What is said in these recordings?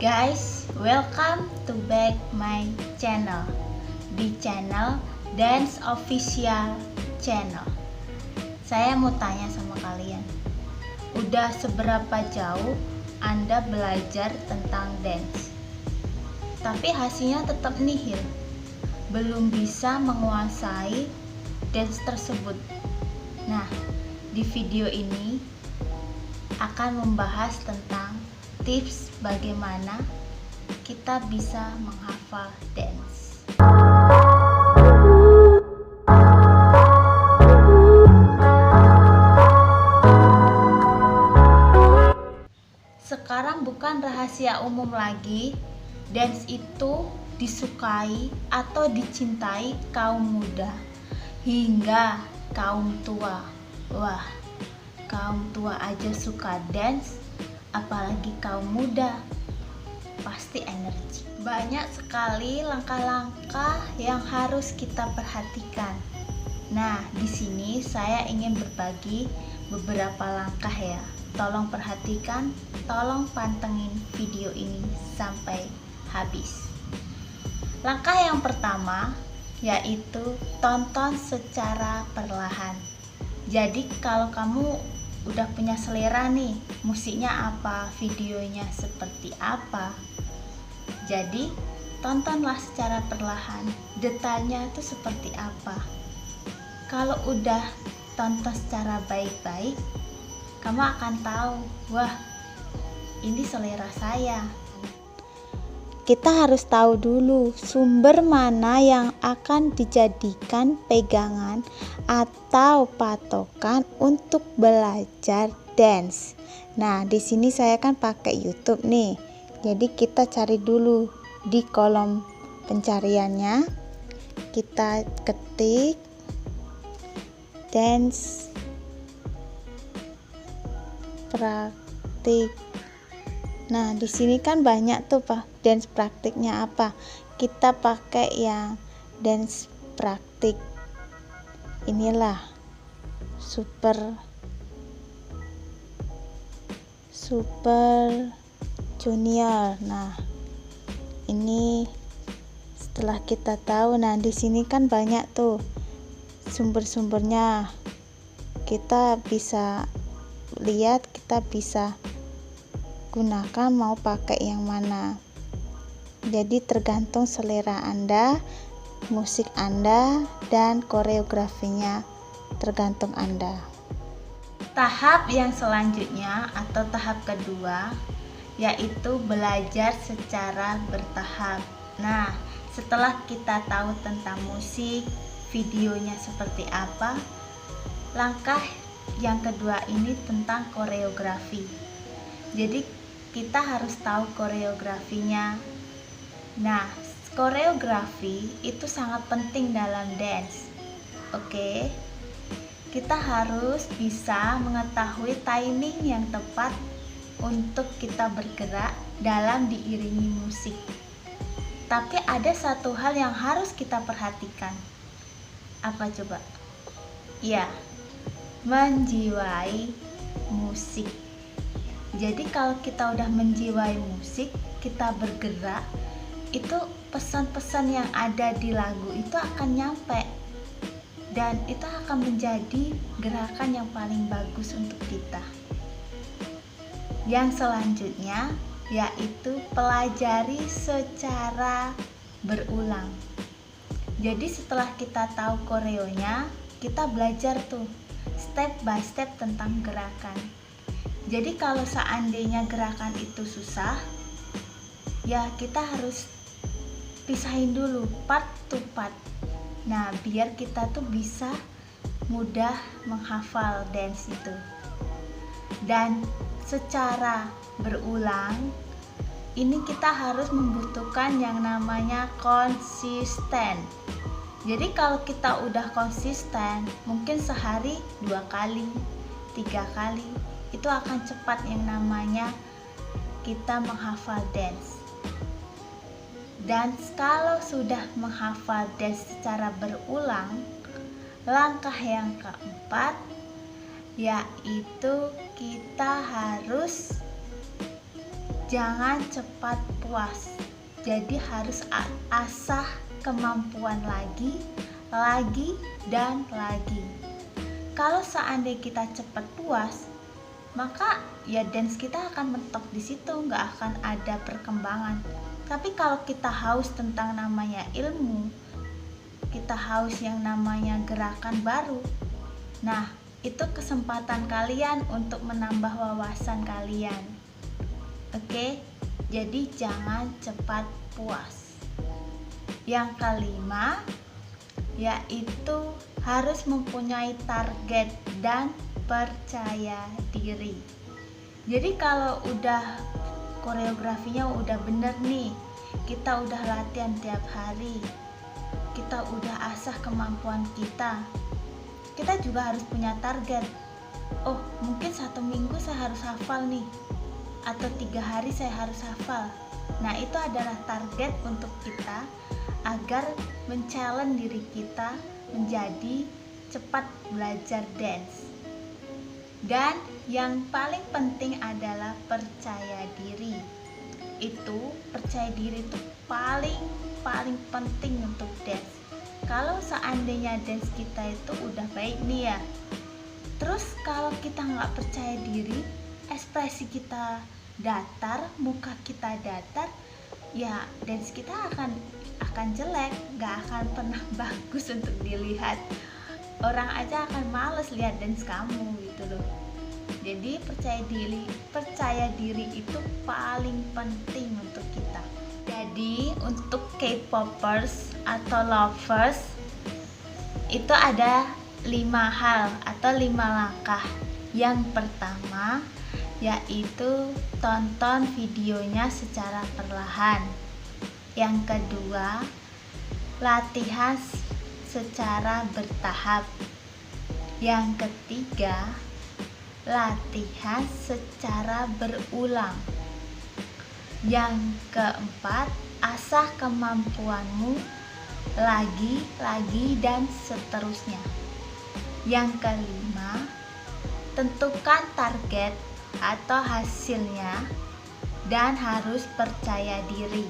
Guys, welcome to back my channel. Di channel Dance Official Channel. Saya mau tanya sama kalian, udah seberapa jauh Anda belajar tentang dance? Tapi hasilnya tetap nihil, belum bisa menguasai dance tersebut. Nah, di video ini akan membahas tentang tips bagaimana kita bisa menghafal dance. Sekarang bukan rahasia umum lagi, dance itu disukai atau dicintai kaum muda hingga kaum tua. Wah, kaum tua aja suka dance, apalagi kaum muda. Pasti energi. Banyak sekali langkah-langkah yang harus kita perhatikan. Nah, di sini saya ingin berbagi beberapa langkah ya. Tolong perhatikan, tolong pantengin video ini sampai habis. Langkah yang pertama yaitu tonton secara perlahan. Jadi kalau kamu udah punya selera nih, musiknya apa, videonya seperti apa, jadi tontonlah secara perlahan, detailnya itu seperti apa. Kalau udah tonton secara baik-baik, kamu akan tahu, wah ini selera saya. Kita harus tahu dulu sumber mana yang akan dijadikan pegangan atau patokan untuk belajar dance. Nah, di sini saya kan pakai YouTube nih. Jadi kita cari dulu di kolom pencariannya. Kita ketik dance praktik. Nah, di sini kan banyak tuh Pak, dance praktiknya apa. Kita pakai yang dance praktik. Inilah super junior. Nah, ini setelah kita tahu, nah di sini kan banyak tuh sumber-sumbernya. Kita bisa lihat, kita bisa gunakan mau pakai yang mana. Jadi tergantung selera Anda, musik Anda, dan koreografinya tergantung Anda. Tahap yang selanjutnya atau tahap kedua yaitu belajar secara bertahap. Nah, setelah kita tahu tentang musik, videonya seperti apa, langkah yang kedua ini tentang koreografi. Jadi kita harus tahu koreografinya. Nah, koreografi itu sangat penting dalam dance. Oke. Kita harus bisa mengetahui timing yang tepat untuk kita bergerak dalam diiringi musik. Tapi ada satu hal yang harus kita perhatikan. Apa coba? Ya, menjiwai musik. Jadi kalau kita udah menjiwai musik, kita bergerak, itu pesan-pesan yang ada di lagu itu akan nyampe. Dan itu akan menjadi gerakan yang paling bagus untuk kita. Yang selanjutnya yaitu pelajari secara berulang. Jadi setelah kita tahu koreonya, kita belajar tuh step by step tentang gerakan. Jadi kalau seandainya gerakan itu susah, ya kita harus pisahin dulu part to part. Nah, biar kita tuh bisa mudah menghafal dance itu. Dan secara berulang, ini kita harus membutuhkan yang namanya konsisten. Jadi kalau kita udah konsisten, mungkin sehari 2 kali, 3 kali, itu akan cepat yang namanya kita menghafal dance. Dan kalau sudah menghafal dance secara berulang, langkah yang keempat yaitu kita harus jangan cepat puas. Jadi harus asah kemampuan lagi, dan lagi. Kalau seandainya kita cepat puas, maka ya dance kita akan mentok di situ, nggak akan ada perkembangan. Tapi kalau kita haus tentang namanya ilmu, kita haus yang namanya gerakan baru, nah itu kesempatan kalian untuk menambah wawasan kalian. Oke, jadi jangan cepat puas. Yang kelima, yaitu harus mempunyai target dan percaya diri. Jadi kalau udah koreografinya udah bener nih, kita udah latihan tiap hari, kita udah asah kemampuan kita juga harus punya target. Oh, mungkin 1 minggu saya harus hafal nih, atau 3 hari saya harus hafal. Nah, itu adalah target untuk kita agar men-challenge diri kita menjadi cepat belajar dance. Dan yang paling penting adalah percaya diri. Percaya diri itu paling penting untuk dance. Kalau seandainya dance kita itu udah baik nih ya, terus kalau kita nggak percaya diri, ekspresi kita datar, muka kita datar, ya dance kita akan jelek, nggak akan pernah bagus untuk dilihat. Orang aja akan males lihat dance kamu gitu loh. Jadi percaya diri itu paling penting untuk kita. Jadi untuk K-popers atau lovers itu ada 5 hal atau 5 langkah. Yang pertama yaitu tonton videonya secara perlahan. Yang kedua, latihan secara bertahap. Yang ketiga, latihan secara berulang. Yang keempat, asah kemampuanmu lagi dan seterusnya. Yang kelima, tentukan target atau hasilnya dan harus percaya diri.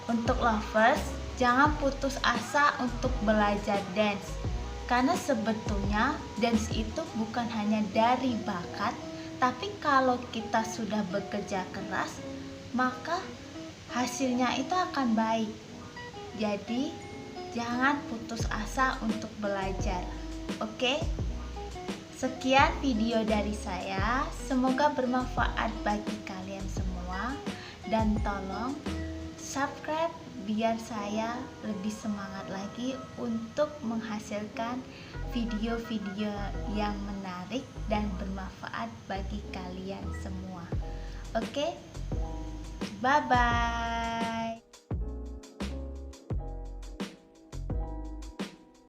Untuk lovers, jangan putus asa untuk belajar dance, karena sebetulnya dance itu bukan hanya dari bakat, tapi kalau kita sudah bekerja keras, maka hasilnya itu akan baik. Jadi jangan putus asa untuk belajar. Oke? Sekian video dari saya, semoga bermanfaat bagi kalian semua, dan tolong subscribe biar saya lebih semangat lagi untuk menghasilkan video-video yang menarik dan bermanfaat bagi kalian semua. Oke? Bye-bye.